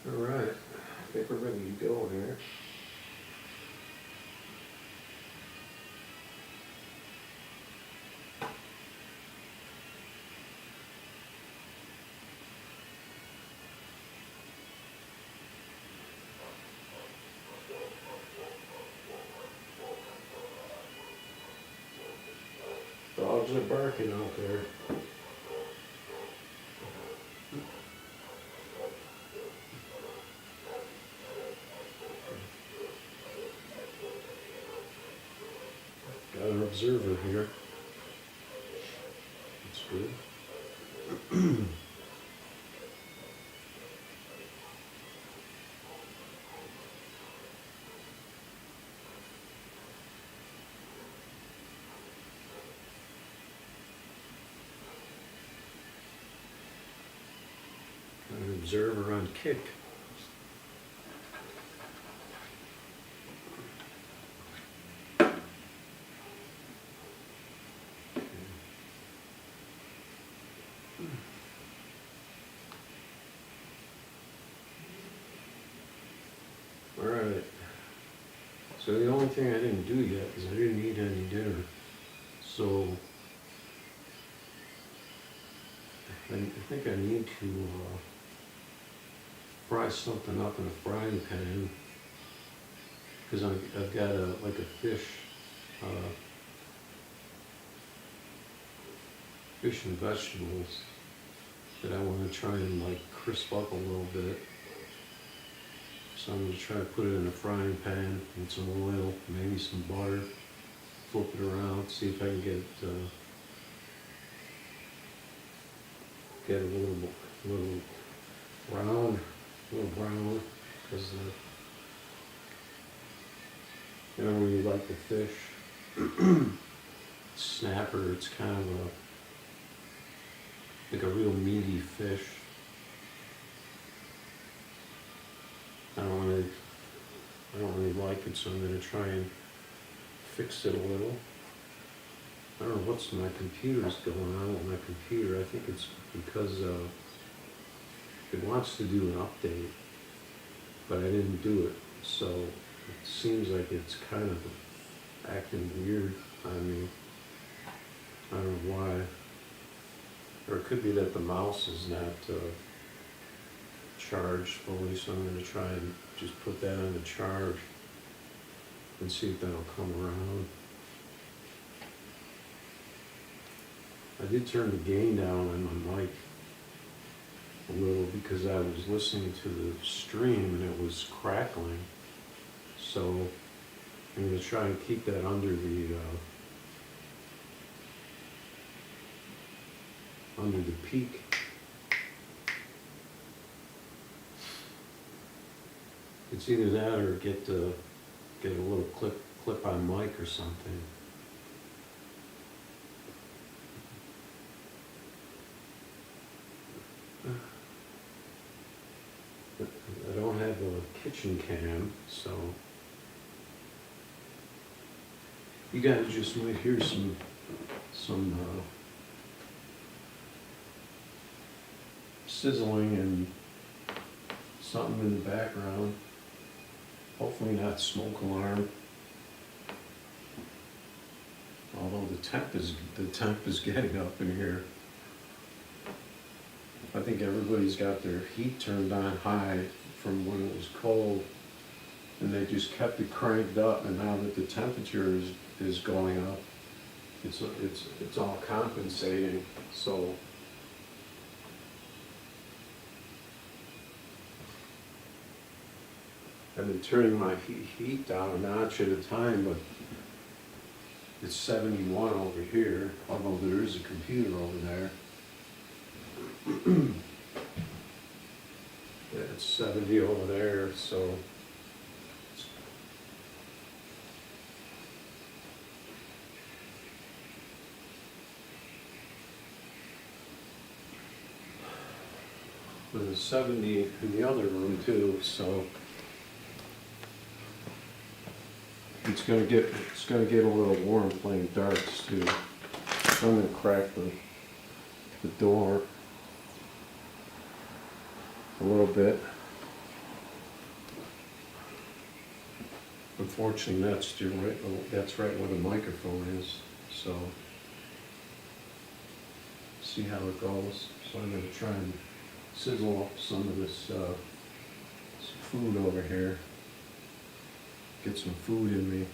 Alright, I think we're ready to go here. Dogs are barking out there. Got an observer here. That's good. An observer on kick. Alright. So the only thing I didn't do yet is I didn't eat any dinner. So I think I need to fry something up in a frying pan, because I've got like a fish and vegetables that I want to try and like crisp up a little bit. So I'm going to try to put it in a frying pan with some oil, maybe some butter, flip it around, see if I can get a little brown, because you know when you like the fish, snapper, it's kind of like a real meaty fish. I don't really like it, so I'm going to try and fix it a little. I don't know what's my computer's going on with my computer. I think it's because it wants to do an update, but I didn't do it, so it seems like it's kind of acting weird on me. I don't know why. Or it could be that the mouse is not charged fully, so I'm going to try and just put that on the charge and see if that'll come around. I did turn the gain down on my mic a little because I was listening to the stream and it was crackling. So I'm going to try and keep that under the peak. It's either that or get a little clip on mic or something. I don't have a kitchen cam, so you guys just might hear some sizzling and something in the background. Hopefully not smoke alarm. Although the temp is getting up in here. I think everybody's got their heat turned on high from when it was cold, and they just kept it cranked up, and now that the temperature is going up, it's all compensating. So I've been turning my heat down a notch at a time, but it's 71 over here, although there is a computer over there. Yeah, it's 70 over there, so there's 70 in the other room too, so it's gonna get a little warm playing darts too. So I'm gonna crack the door a little bit. Unfortunately, that's right where the microphone is, so see how it goes. So I'm gonna try and sizzle up some of this some food over here. Get some food in me.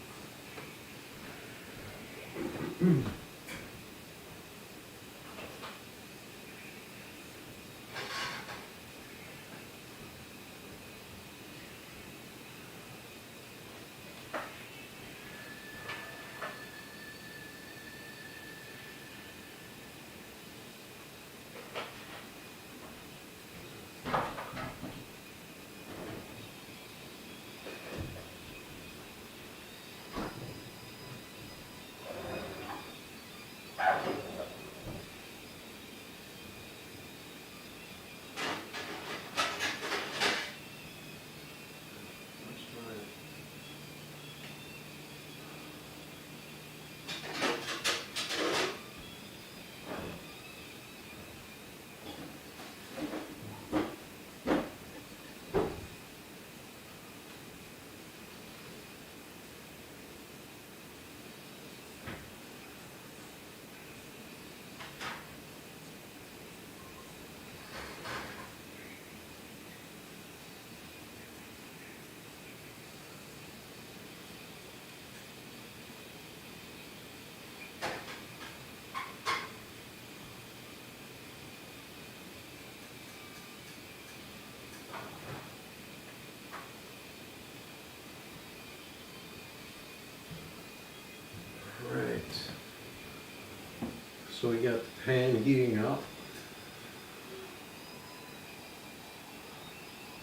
Right. So we got the pan heating up.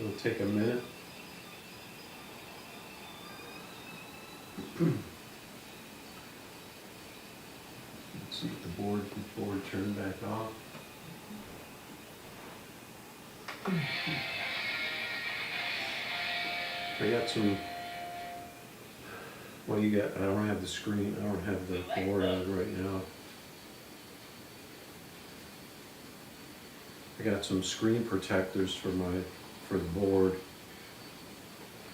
It'll take a minute. Let's see if the board turned back off. I got some, well, you got, I don't have the screen, I don't have the board on right now. I got some screen protectors for the board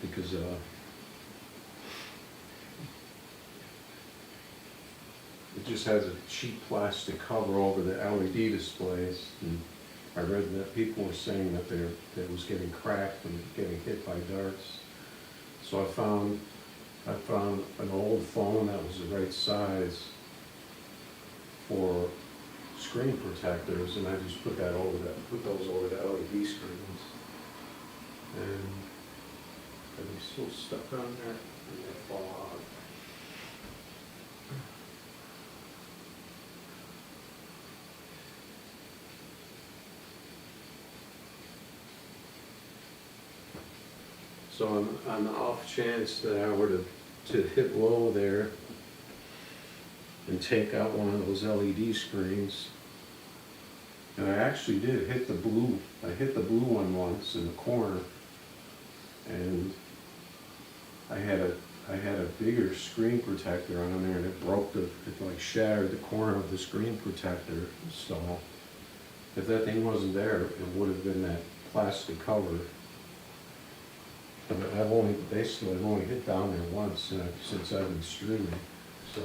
because it just has a cheap plastic cover over the LED displays, and I read that people were saying that it was getting cracked and getting hit by darts. So I found an old phone that was the right size for screen protectors, and I just put those over the LED screens, and they're still stuck on there, and they fall out. So on the off chance that I were to hit low there and take out one of those LED screens, and I actually did hit the blue. I hit the blue one once in the corner, and I had a bigger screen protector on there, and it like shattered the corner of the screen protector. So if that thing wasn't there, it would have been that plastic cover. But I've only hit down there once since I've been streaming, so.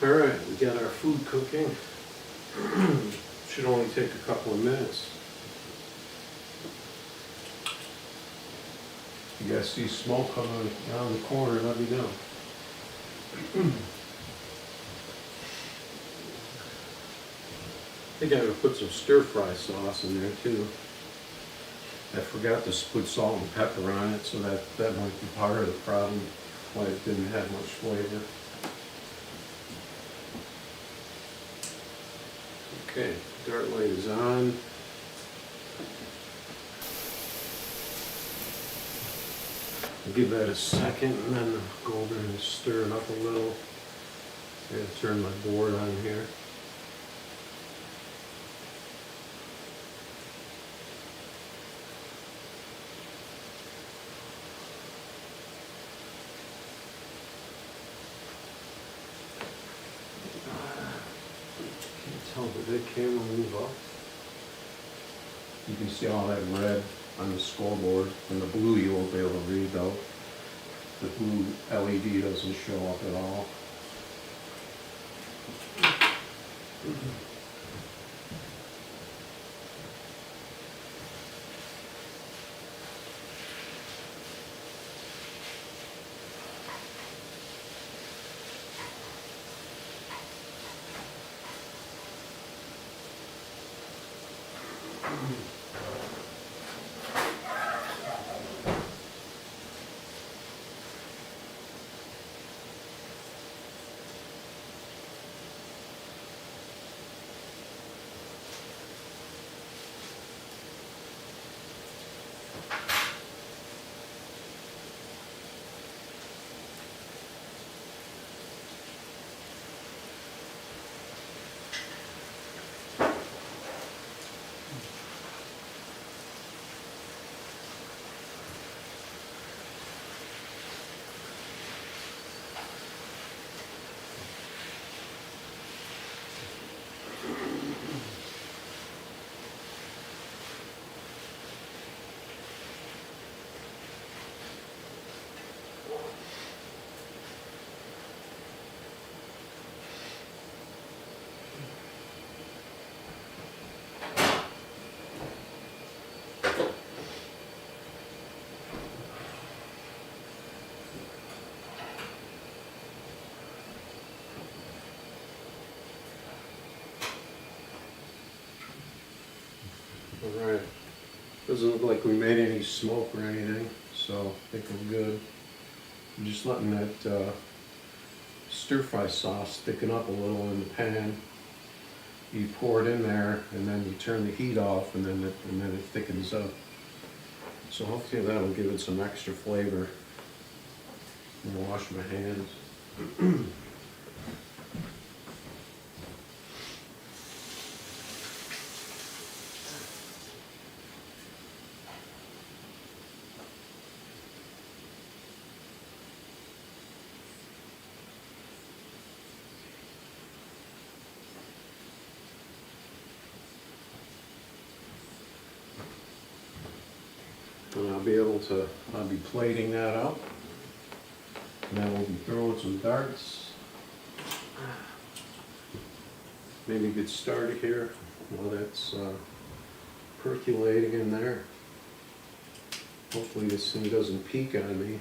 Alright, we got our food cooking. Should only take a couple of minutes. You guys see smoke coming down the corner, let me know. I think I'm gonna put some stir-fry sauce in there too. I forgot to put salt and pepper on it, so that might be part of the problem, why it didn't have much flavor. Okay, dart light is on. I'll give that a second and then go over and stir it up a little. I gotta turn my board on here. Can't tell, did the camera move up? You can see all that red on the scoreboard, and the blue you won't be able to read though. The blue LED doesn't show up at all. Alright, doesn't look like we made any smoke or anything, so I think we're good. I'm just letting that stir-fry sauce thicken up a little in the pan. You pour it in there, and then you turn the heat off, and then it thickens up. So hopefully that'll give it some extra flavor. I'm gonna wash my hands. And I'll be plating that up. And then we'll be throwing some darts. Maybe get started here while that's percolating in there. Hopefully this thing doesn't peak on me.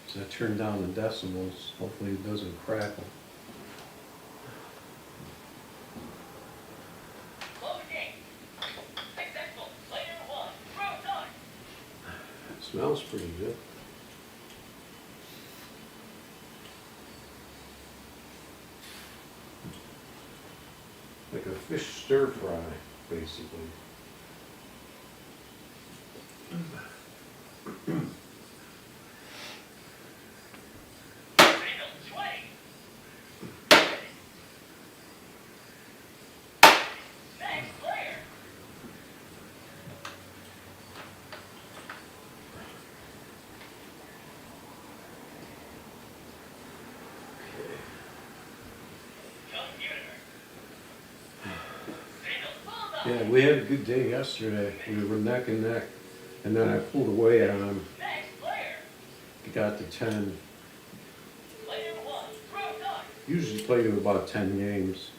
So I turn down the decibels. Hopefully it doesn't crackle. Smells pretty good. Like a fish stir fry, basically. Yeah, we had a good day yesterday. We were neck and neck, and then I pulled away on him. It got to 10. Usually play to about 10 games.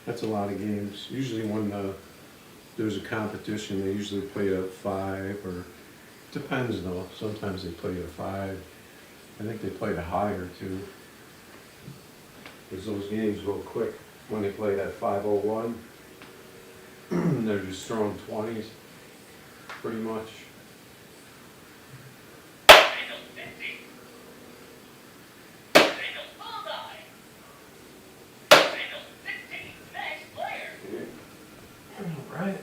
That's a lot of games. Usually when there's a competition, they usually play to 5, or depends though. Sometimes they play to 5. I think they play to higher too. Because those games go quick. When they play that 501, they're just throwing 20s, pretty much. Right.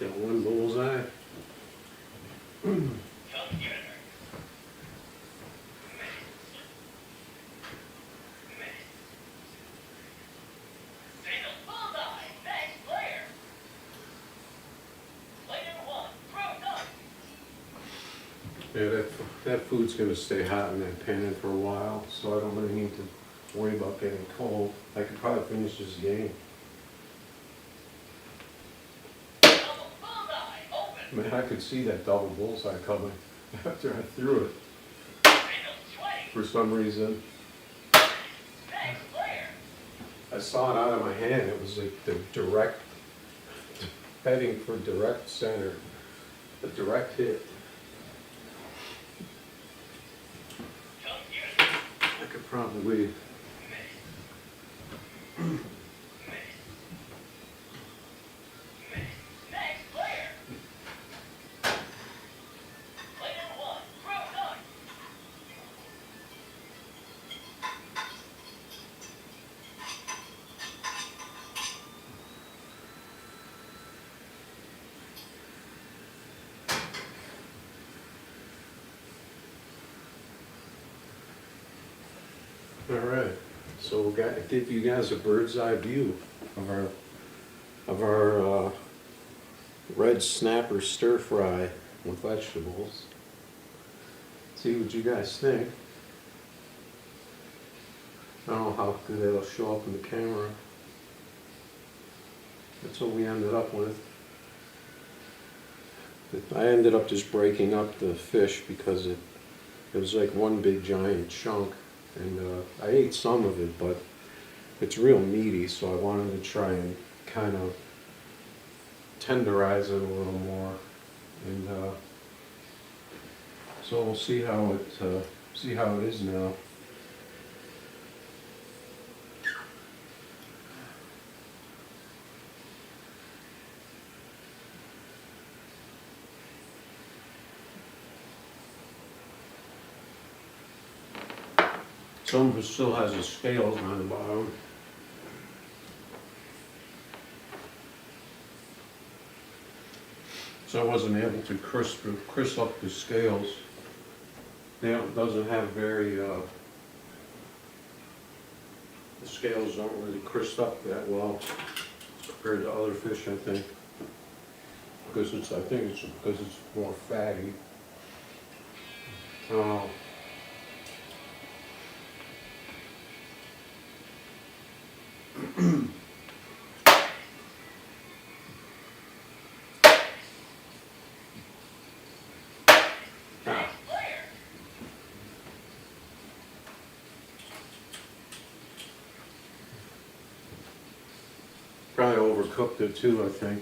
Got one bullseye. Yeah, that food's gonna stay hot in that pan for a while, so I don't really need to worry about getting cold. I could probably finish this game. Man, I could see that double bullseye coming after I threw it. For some reason, I saw it out of my hand. It was like the direct, heading for direct center, a direct hit. I could probably all right, so we'll give you guys a bird's eye view of our red snapper stir fry with vegetables. See what you guys think. I don't know how good it'll show up in the camera. That's what we ended up with. I ended up just breaking up the fish because it was like one big giant chunk. And I ate some of it, but it's real meaty, so I wanted to try and kind of tenderize it a little more. And so we'll see how it is now. Some of it still has the scales on the bottom. So I wasn't able to crisp up the scales. It doesn't have very, the scales don't really crisp up that well compared to other fish, I think. Because I think it's because it's more fatty. Probably overcooked it too, I think.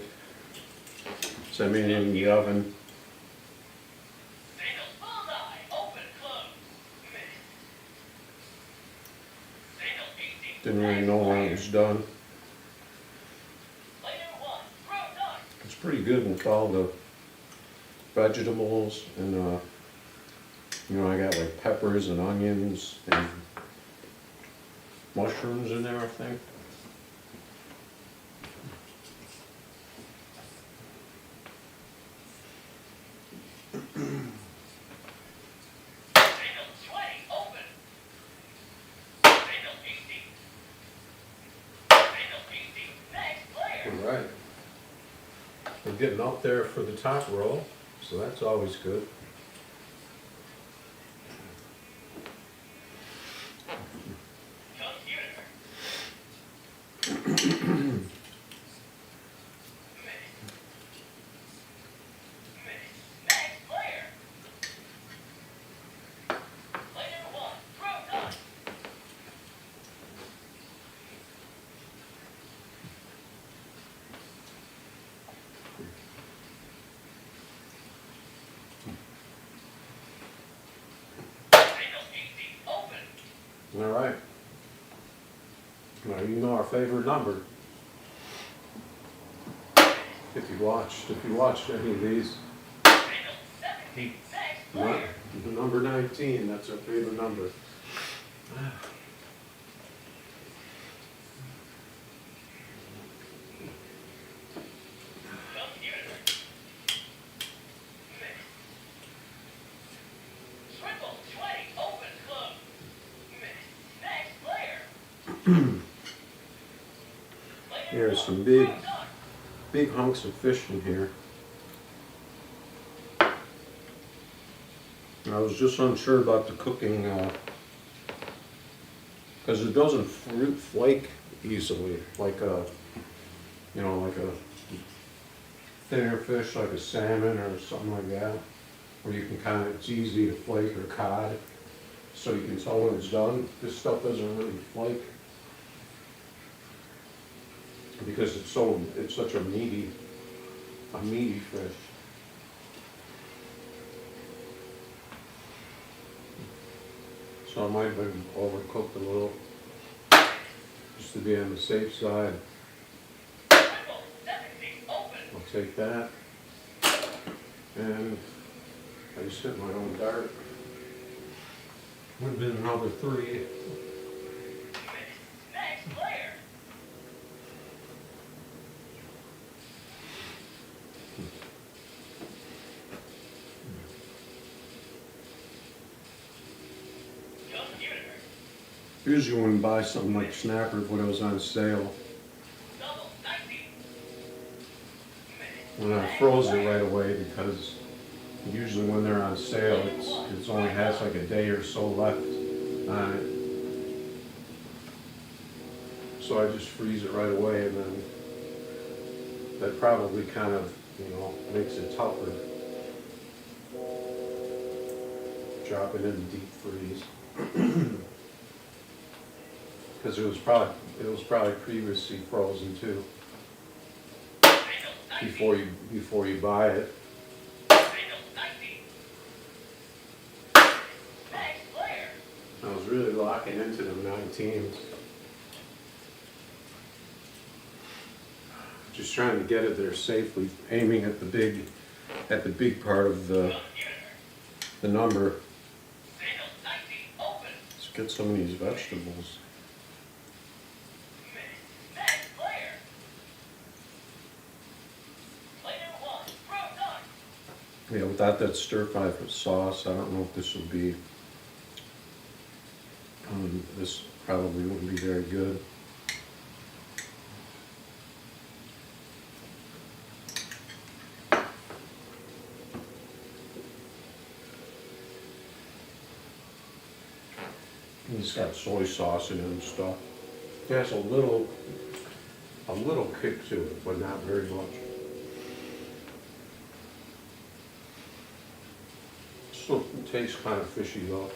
So I made it in the oven. Didn't really know when it was done. It's pretty good with all the vegetables, and you know, I got like peppers and onions and mushrooms in there, I think. Alright, we're getting up there for the top roll, so that's always good. All right. Now you know our favorite number. If you watched any of these, number 19, that's our favorite number. There's some big hunks of fish in here. I was just unsure about the cooking, because it doesn't flake easily, like a, like a thinner fish, like a salmon or something like that, where you can it's easy to flake, or cod, so you can tell when it's done. This stuff doesn't really flake, because it's such a meaty fish. So I might have been overcooked a little, just to be on the safe side. I'll take that, and I just hit my own dart. Would have been another 3. Usually when you buy something like snapper, when it was on sale, and I froze it right away, because usually when they're on sale, it only has like a day or so left on it. So I just freeze it right away, and then that probably kind of, makes it tougher. Drop it in the deep freeze. Because it was probably previously frozen too, before you buy it. I was really locking into them 19s. Just trying to get it there safely, aiming at the big part of the number. Let's get some of these vegetables. Yeah, without that stir-fry sauce, I don't know if this will be, this probably wouldn't be very good. It's got soy sauce in it and stuff. It has a little kick to it, but not very much. Still tastes kind of fishy though.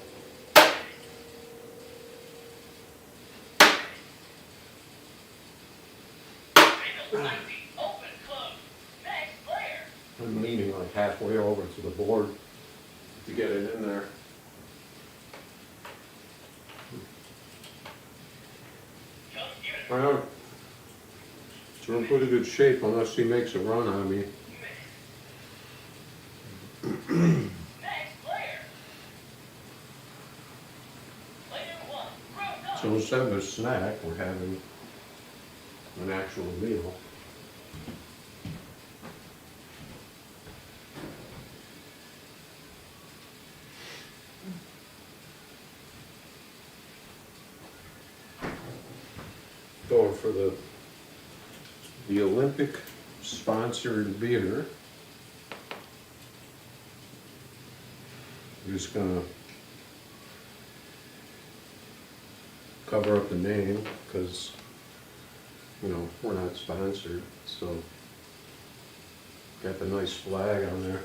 I'm leaning like halfway over to the board to get it in there. Well, it's in pretty good shape unless he makes a run on me. So instead of a snack, we're having an actual meal. Going for the Olympic sponsored beer. I'm just gonna cover up the name because, we're not sponsored, so got the nice flag on there.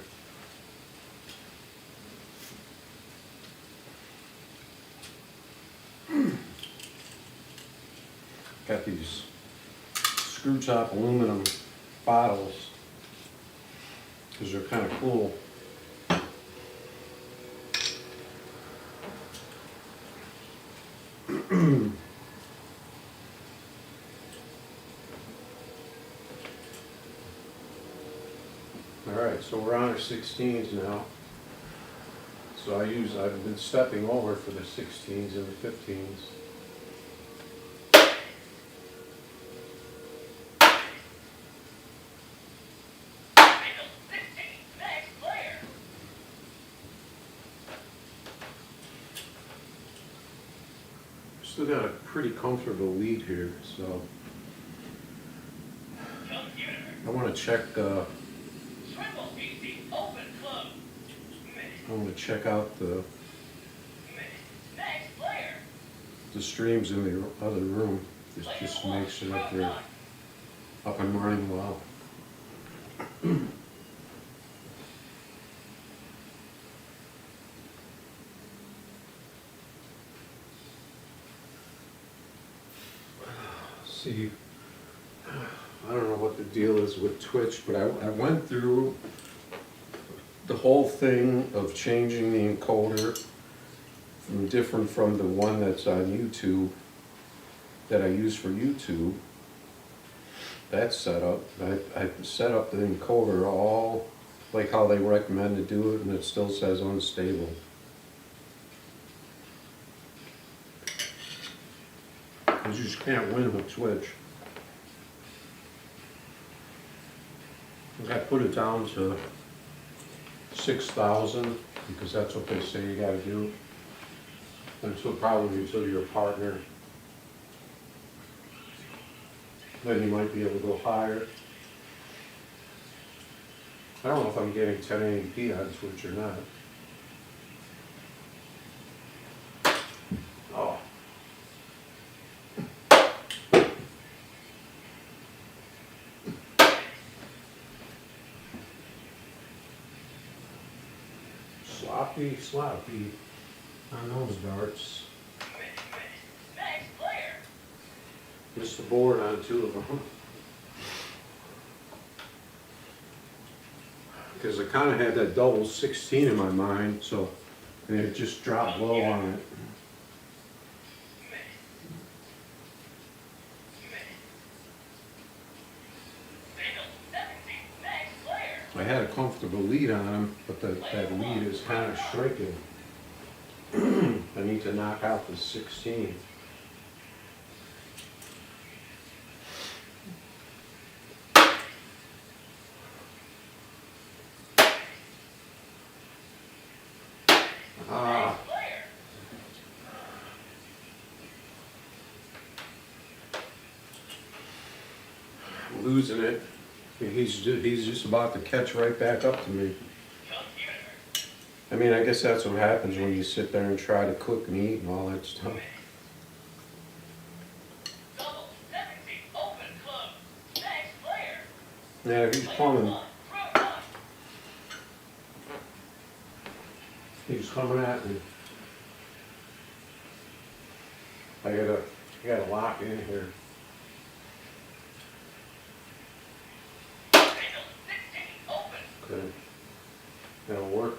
Got these screw top aluminum bottles because they're kind of cool. Alright, so we're on our 16s now. So I've been stepping over for the 16s and the 15s. Still got a pretty comfortable lead here, so I want to check. I want to check out the streams in the other room. Just to make sure that they're up and running well. See, I don't know what the deal is with Twitch, but I went through the whole thing of changing the encoder different from the one that's on YouTube that I use for YouTube. That's set up. I set up the encoder all like how they recommend to do it, and it still says unstable. Because you just can't win with Twitch. I put it down to 6,000 because that's what they say you gotta do. Until probably until you're a partner. Then you might be able to go higher. I don't know if I'm getting 1080p on Twitch or not. Oh. Sloppy on those darts. Missed the board on 2 of them. Because I kind of had that double 16 in my mind, so and it just dropped low on it. I had a comfortable lead on him, but that lead is kind of shrinking. I need to knock out the 16. Losing it. He's just about to catch right back up to me. I mean, I guess that's what happens when you sit there and try to cook and eat and all that stuff. Yeah, he's coming. He's coming at me. I gotta lock in here. Okay. That'll work.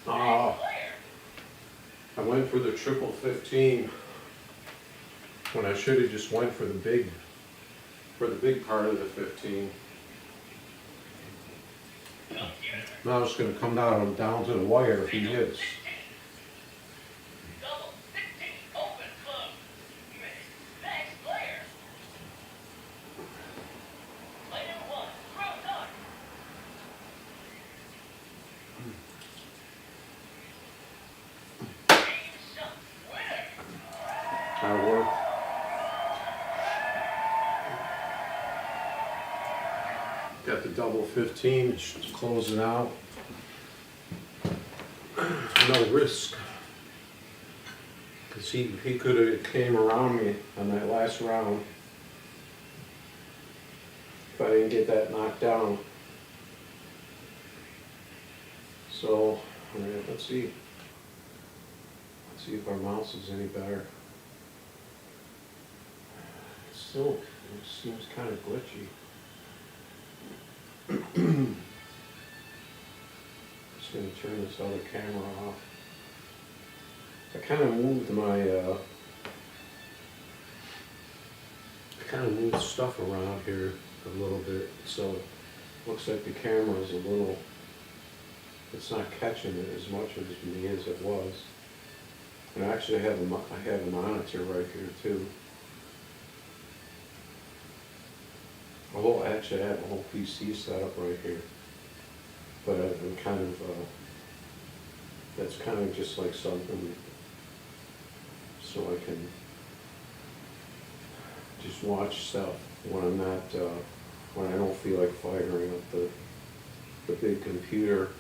Oh, I went for the triple 15 when I should have just went for the big part of the 15. Now it's going to come down to the wire if he hits. That'll work. Got the double 15, just closing out. No risk. Because he could have came around me on that last round if I didn't get that knocked down. So, let's see. Let's see if our mouse is any better. Still, it seems kind of glitchy. Just going to turn this other camera off. I kind of moved my kind of moves stuff around here a little bit, so it looks like the camera is a little, it's not catching it as much as me as it was. And actually I have a monitor right here too. Although actually I have a whole PC set up right here. But I'm kind of, that's kind of just like something so I can just watch stuff when I'm not, when I don't feel like firing up the big computer.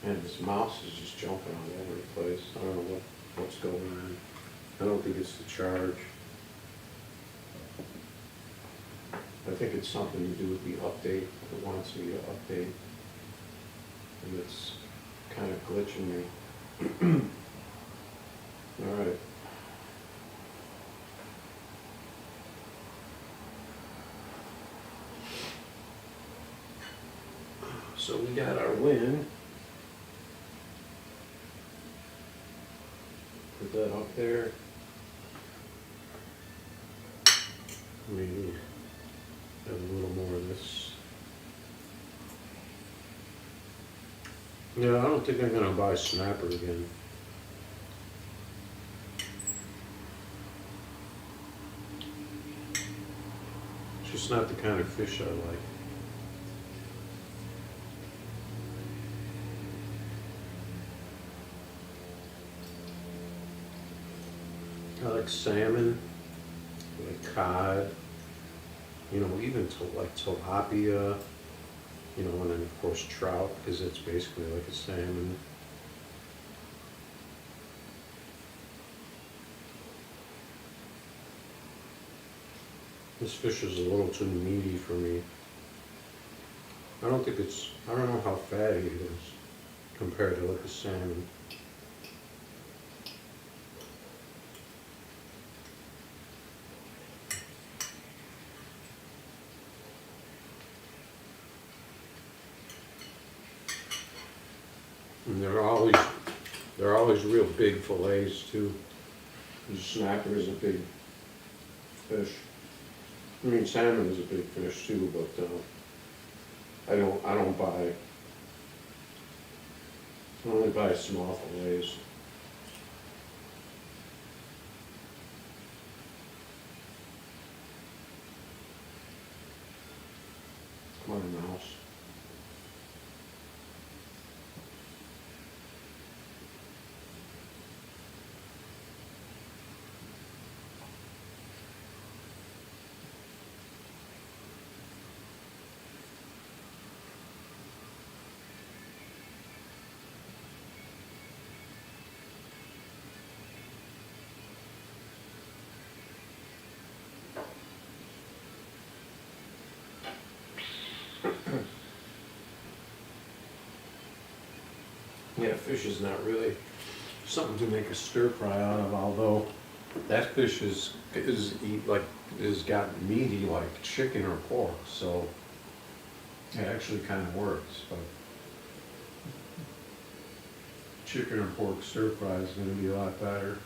And this mouse is just jumping all over the place. I don't know what's going on. I don't think it's the charge. I think it's something to do with the update. It wants me to update. And it's kind of glitching me. All right. So we got our win. Put that up there. We have a little more of this. Yeah, I don't think I'm gonna buy snapper again. It's just not the kind of fish I like. I like salmon, I like cod, you know, even like tilapia, you know, and then of course trout, because it's basically like a salmon. This fish is a little too meaty for me. I don't know how fatty it is compared to like a salmon. And they're always real big fillets too. The snapper is a big fish. I mean, salmon is a big fish too, but I only buy small fillets. Come on, mouse. Yeah, fish is not really something to make a stir fry out of, although that fish has got meaty like chicken or pork, so it actually kind of works. But chicken or pork stir fry is going to be a lot better.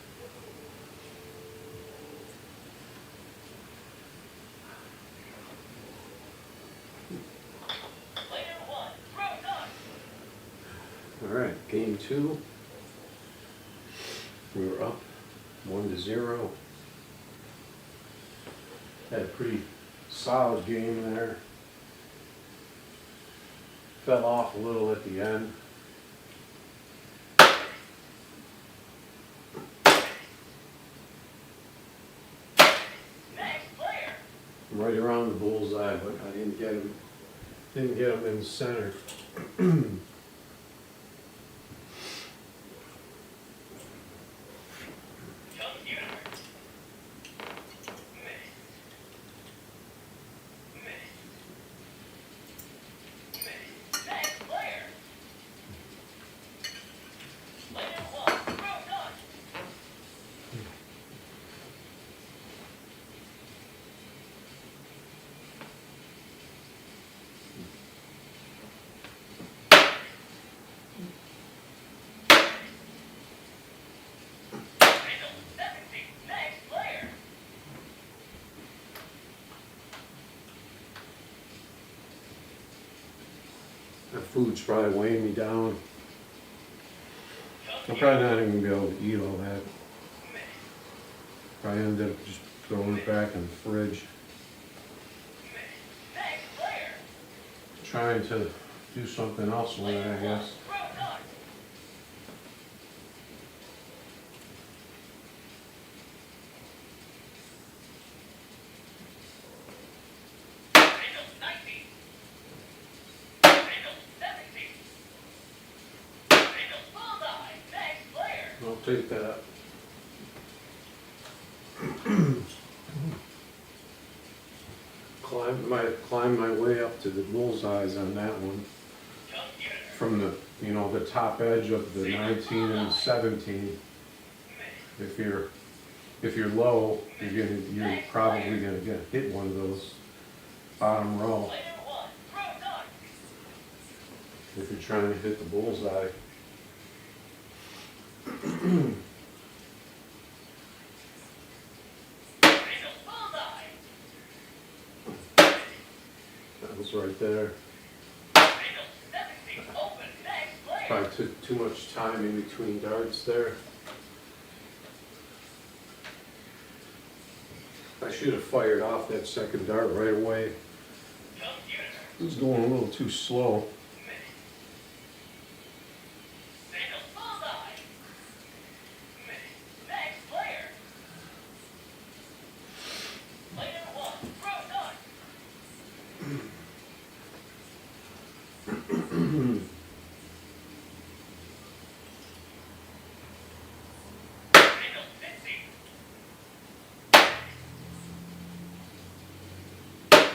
All right, game 2. We were up 1-0. Had a pretty solid game there. Fell off a little at the end. Right around the bullseye, but I didn't get him. Didn't get him in the center. Food's probably weighing me down. I'm probably not even gonna be able to eat all that. Probably end up just throwing it back in the fridge. Trying to do something else with it, I guess. I'll take that. Climb my way up to the bullseyes on that one. From the, you know, the top edge of the 19 and 17. If you're low, you're probably gonna get hit one of those bottom row. If you're trying to hit the bullseye. That was right there. Probably took too much time in between darts there. I should have fired off that second dart right away. It was going a little too slow.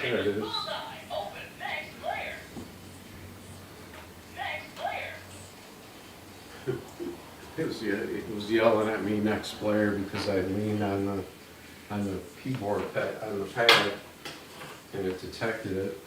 There it is. It was yelling at me next player because I leaned on the keyboard pad, on the pad, and it detected it.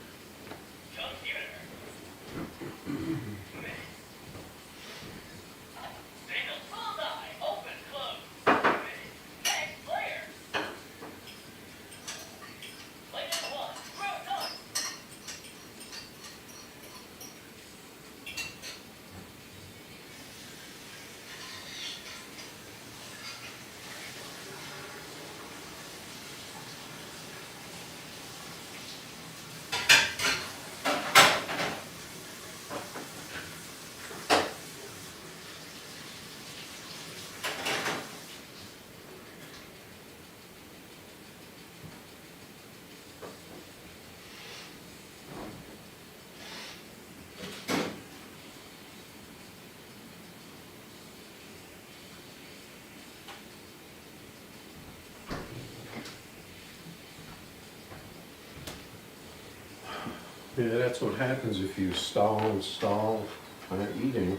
Yeah, that's what happens if you stall and stall on eating.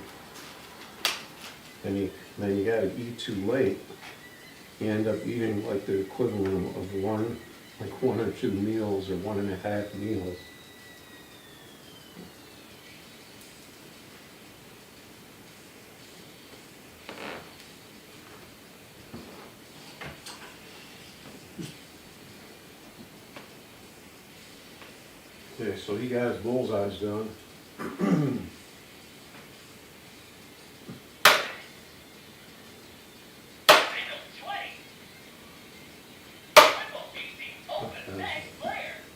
Then you gotta eat too late. You end up eating like the equivalent of one or two meals or 1.5 meals. Okay, so he got his bullseyes done.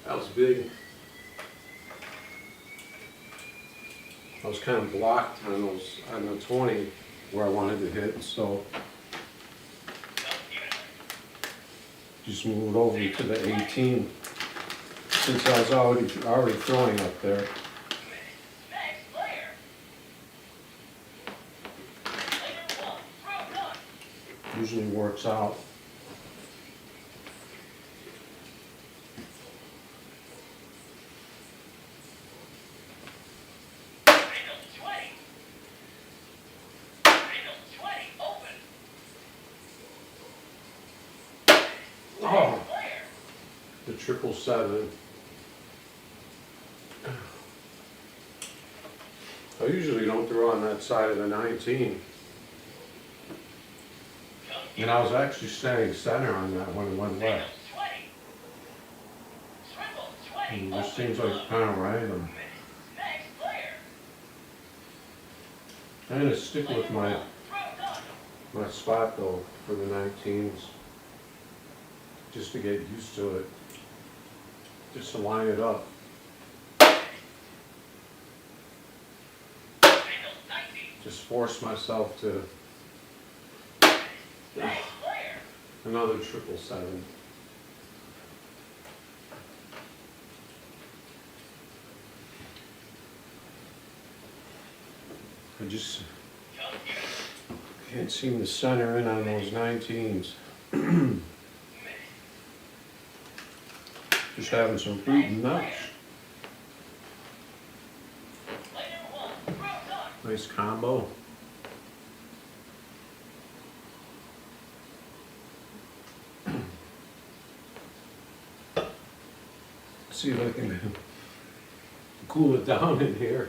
That was big. I was kind of blocked on the 20 where I wanted to hit, so just moved over to the 18 since I was already throwing up there. Usually works out. Oh, the 777. I usually don't throw on that side of the 19. And I was actually staying center on that when it went left. And it just seems like it's kind of random. I'm gonna stick with my spot though for the 19s, just to get used to it, just to line it up. Just force myself to another 777. I just can't seem to center in on those 19s. Just having some fruit and nuts. Nice combo. See if I can cool it down in here.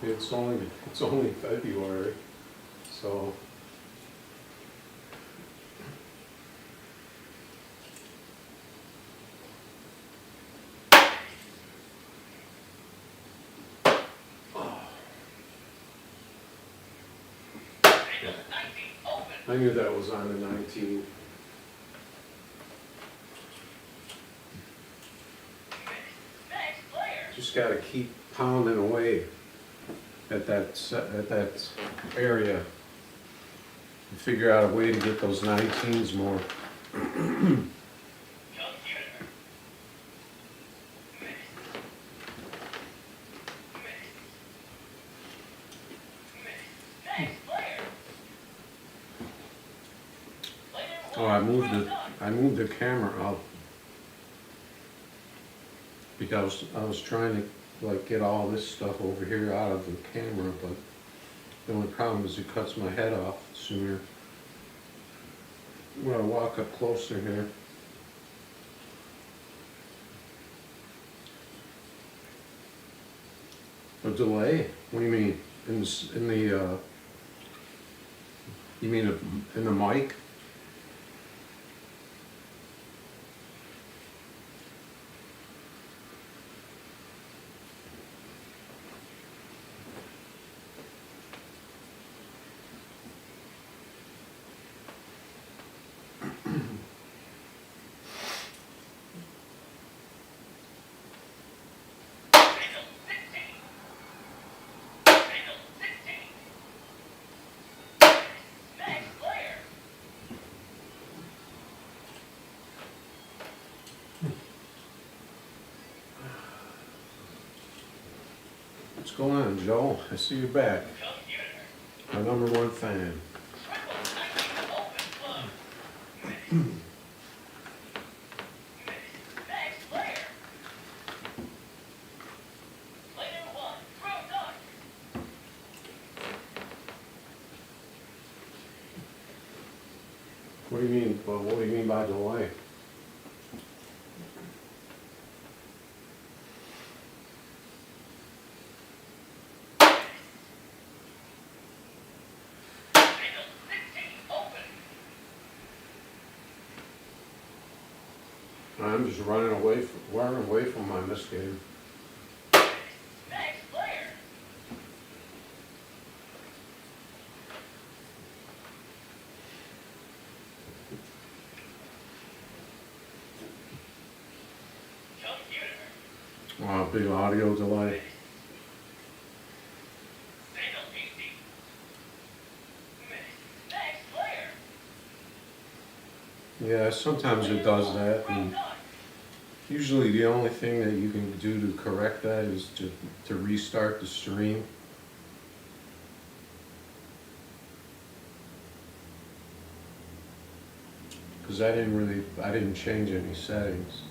It's only February, so I knew that was on the 19th. Just got to keep pounding away at that area and figure out a way to get those 19s more. Oh, I moved the camera up because I was trying to like get all this stuff over here out of the camera, but the only problem is it cuts my head off sooner. When I walk up closer here. A delay? What do you mean? In the you mean in the mic? What's going on, Joe? I see you back. My #1 fan. What do you mean? Well, what do you mean by delay? I'm just running away from my miss game. Wow, big audio delay. Yeah, sometimes it does that, and usually the only thing that you can do to correct that is to restart the stream. Because I didn't change any settings.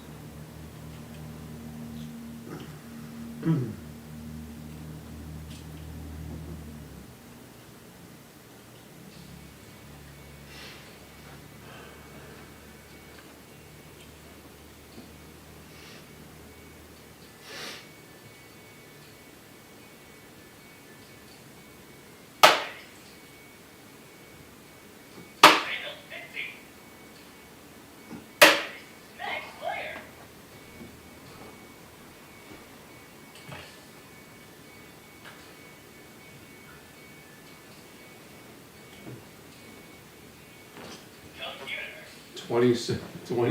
20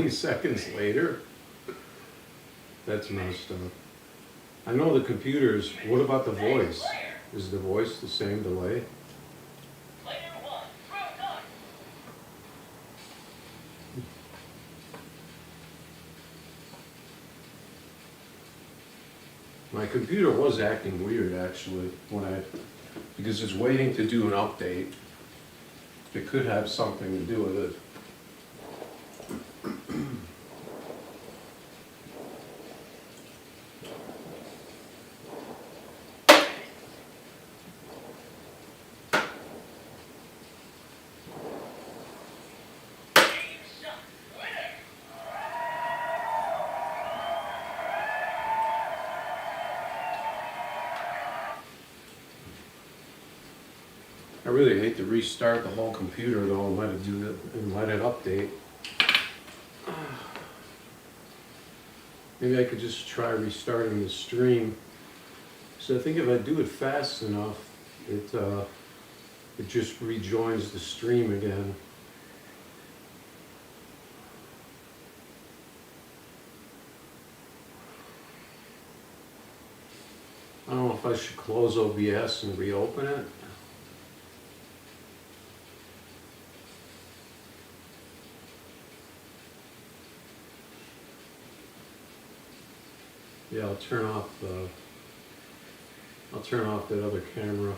seconds later? That's messed up. I know the computers, what about the voice? Is the voice the same delay? My computer was acting weird actually because it's waiting to do an update. It could have something to do with it. I really hate to restart the whole computer though and let it update. Maybe I could just try restarting the stream. So I think if I do it fast enough, it just rejoins the stream again. I don't know if I should close OBS and reopen it. Yeah, I'll turn off that other camera.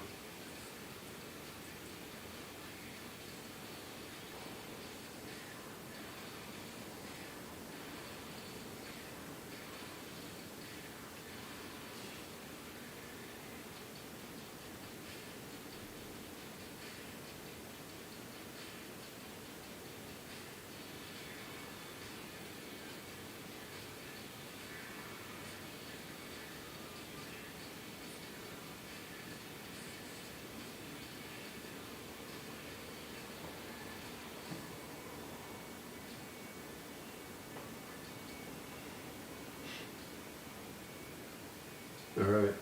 All right,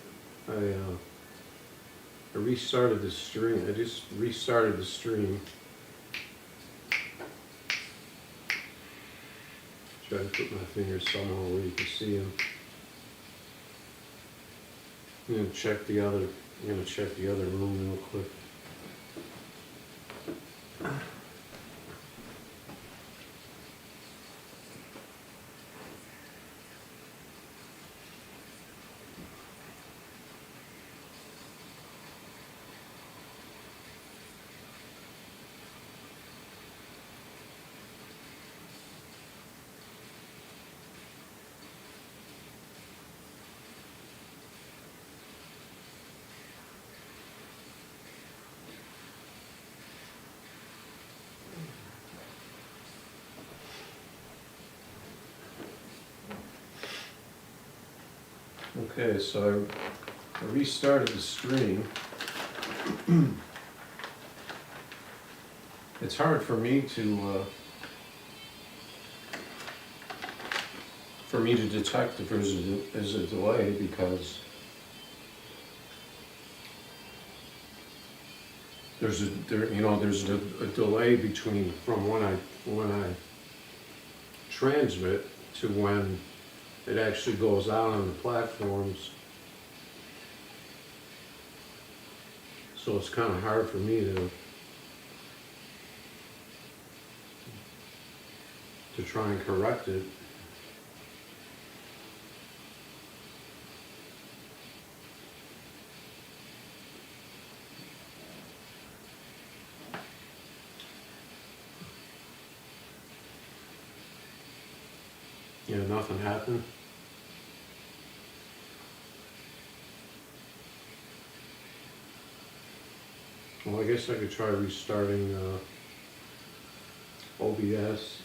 I restarted the stream. I just restarted the stream. Try to put my fingers somewhere where you can see them. I'm gonna check the other room real quick. Okay, so I restarted the stream. It's hard for me to detect if there's a delay because there's a delay between from when I transmit to when it actually goes out on the platforms. So it's kind of hard for me to try and correct it. Yeah, nothing happened. Well, I guess I could try restarting OBS.